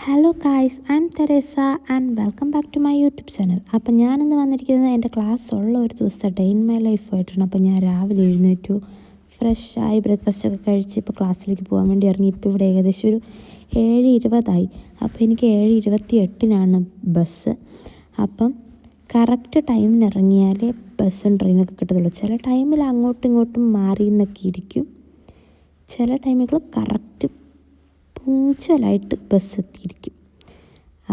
Hello guys, I am Teresa and welcome back to my YouTube channel. അപ്പോൾ ഞാനിന്ന് വന്നിരിക്കുന്നത് എൻ്റെ ക്ലാസ് ഉള്ള ഒരു ദിവസത്തെ ഡേ ഇൻ മൈ ലൈഫായിട്ടാണ്. അപ്പോൾ ഞാൻ രാവിലെ എഴുന്നേറ്റു, ഫ്രഷായി, ബ്രേക്ക്ഫാസ്റ്റൊക്കെ കഴിച്ച് ഇപ്പോൾ ക്ലാസ്സിലേക്ക് പോകാൻ വേണ്ടി ഇറങ്ങി. ഇപ്പോൾ ഇവിടെ ഏകദേശം ഒരു 7:20 അപ്പോൾ എനിക്ക് 7:28 ബസ്. അപ്പം കറക്റ്റ് ടൈമിന് ഇറങ്ങിയാലേ ബസ്സും ട്രെയിനൊക്കെ കിട്ടത്തുള്ളൂ. ചില ടൈമിൽ അങ്ങോട്ടും ഇങ്ങോട്ടും മാറി എന്നൊക്കെ ഇരിക്കും, ചില ടൈമുകൾ കറക്റ്റ് പങ്ക്ച്വലായിട്ട് ബസ് എത്തിയിരിക്കും.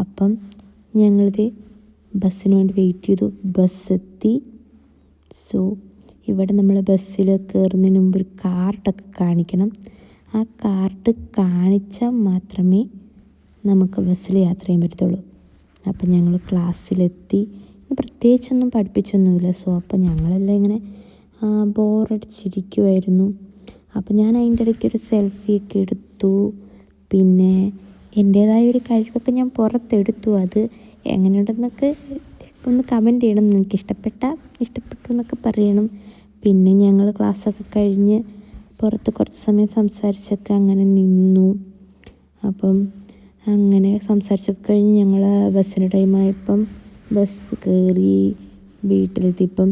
അപ്പം ഞങ്ങളിത് ബസ്സിന് വേണ്ടി വെയിറ്റ് ചെയ്തു. ബസ് എത്തി. സോ ഇവിടെ നമ്മൾ ബസ്സിൽ കയറുന്നതിന് മുമ്പ് ഒരു കാർഡൊക്കെ കാണിക്കണം. ആ കാർഡ് കാണിച്ചാൽ മാത്രമേ നമുക്ക് ബസ്സിൽ യാത്ര ചെയ്യാൻ പറ്റത്തുള്ളൂ. അപ്പം ഞങ്ങൾ ക്ലാസ്സിലെത്തി. പ്രത്യേകിച്ചൊന്നും പഠിപ്പിച്ചൊന്നുമില്ല. സോ അപ്പം ഞങ്ങളെല്ലാം ഇങ്ങനെ ബോറടിച്ചിരിക്കുമായിരുന്നു. അപ്പം ഞാൻ അതിൻ്റെ ഇടയ്ക്ക് ഒരു സെൽഫിയൊക്കെ എടുത്തു. പിന്നെ എൻ്റേതായ ഒരു കഴിവൊക്കെ ഞാൻ പുറത്തെടുത്തു. അത് എങ്ങനെയുണ്ടെന്നൊക്കെ ഒന്ന് കമൻറ്റ് ചെയ്യണം. നിങ്ങൾക്ക് ഇഷ്ടപ്പെട്ടു എന്നൊക്കെ പറയണം. പിന്നെ ഞങ്ങൾ ക്ലാസ്സൊക്കെ കഴിഞ്ഞ് പുറത്ത് കുറച്ച് സമയം സംസാരിച്ചൊക്കെ അങ്ങനെ നിന്നു. അപ്പം അങ്ങനെ സംസാരിച്ചൊക്കെ കഴിഞ്ഞ് ഞങ്ങൾ ബസ്സിന് ടൈമായപ്പം ബസ് കയറി വീട്ടിലെത്തിയപ്പം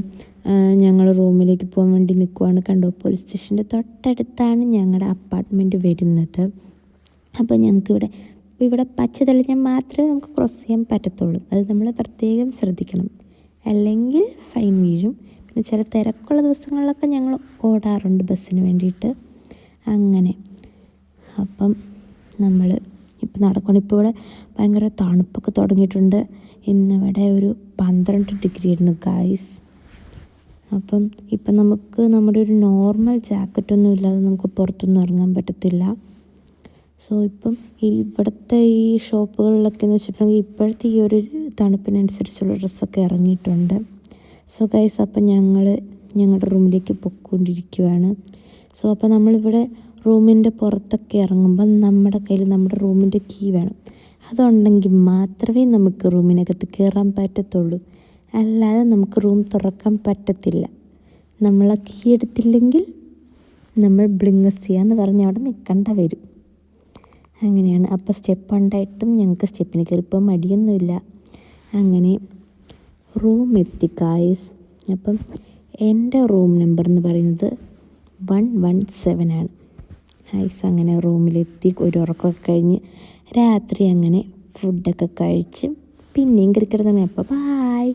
ഞങ്ങൾ റൂമിലേക്ക് പോകാൻ വേണ്ടി നിൽക്കുവാണ്. കണ്ടോ, പോലീസ് സ്റ്റേഷൻ്റെ തൊട്ടടുത്താണ് ഞങ്ങളുടെ അപ്പാർട്ട്മെൻറ്റ് വരുന്നത്. അപ്പോൾ ഞങ്ങൾക്ക് ഇവിടെ പച്ച തെളിഞ്ഞാൽ മാത്രമേ നമുക്ക് ക്രോസ് ചെയ്യാൻ പറ്റത്തുള്ളൂ. അത് നമ്മൾ പ്രത്യേകം ശ്രദ്ധിക്കണം, അല്ലെങ്കിൽ ഫൈൻ വീഴും. പിന്നെ ചില തിരക്കുള്ള ദിവസങ്ങളിലൊക്കെ ഞങ്ങൾ ഓടാറുണ്ട് ബസ്സിന് വേണ്ടിയിട്ട്. അങ്ങനെ അപ്പം നമ്മൾ ഇപ്പം നടക്കണം. ഇപ്പോൾ ഇവിടെ ഭയങ്കര തണുപ്പൊക്കെ തുടങ്ങിയിട്ടുണ്ട്. ഇന്നിവിടെ ഒരു 12 ഡിഗ്രി ആയിരുന്നു ഗായ്സ്. അപ്പം ഇപ്പം നമുക്ക് നമ്മുടെ ഒരു നോർമൽ ജാക്കറ്റൊന്നും ഇല്ലാതെ നമുക്ക് പുറത്തൊന്നും ഇറങ്ങാൻ പറ്റത്തില്ല. സോ ഇപ്പം ഇവിടുത്തെ ഈ ഷോപ്പുകളിലൊക്കെ എന്ന് വെച്ചിട്ടുണ്ടെങ്കിൽ ഇപ്പോഴത്തെ ഈ ഒരു തണുപ്പിനനുസരിച്ചുള്ള ഡ്രസ്സൊക്കെ ഇറങ്ങിയിട്ടുണ്ട്. സോ ഗൈസ്, അപ്പം ഞങ്ങളുടെ റൂമിലേക്ക് പൊയ്ക്കൊണ്ടിരിക്കുകയാണ്. സോ അപ്പോൾ നമ്മളിവിടെ റൂമിൻ്റെ പുറത്തൊക്കെ ഇറങ്ങുമ്പം നമ്മുടെ കയ്യിൽ നമ്മുടെ റൂമിൻ്റെ കീ വേണം. അതുണ്ടെങ്കിൽ മാത്രമേ നമുക്ക് റൂമിനകത്ത് കയറാൻ പറ്റത്തുള്ളൂ. അല്ലാതെ നമുക്ക് റൂം തുറക്കാൻ പറ്റത്തില്ല. നമ്മൾ ആ കീ എടുത്തില്ലെങ്കിൽ നമ്മൾ ബ്ലിങ്ങസ് ചെയ്യാന്ന് പറഞ്ഞ് അവിടെ നിൽക്കേണ്ട വരും. അങ്ങനെയാണ്. അപ്പോൾ സ്റ്റെപ്പ് ഉണ്ടായിട്ടും ഞങ്ങൾക്ക് സ്റ്റെപ്പിന് കയറിപ്പോൾ മടിയൊന്നുമില്ല. അങ്ങനെ റൂം എത്തി ഗായ്സ്. അപ്പം എൻ്റെ റൂം നമ്പർ എന്ന് പറയുന്നത് 117 ആണ്. ഗായ്സ് അങ്ങനെ റൂമിലെത്തി. ഒരു ഉറക്കമൊക്കെ കഴിഞ്ഞ് രാത്രി അങ്ങനെ ഫുഡൊക്കെ കഴിച്ച് പിന്നെയും ക്രിക്കറ്റ് സമയം. അപ്പോൾ ബായ്.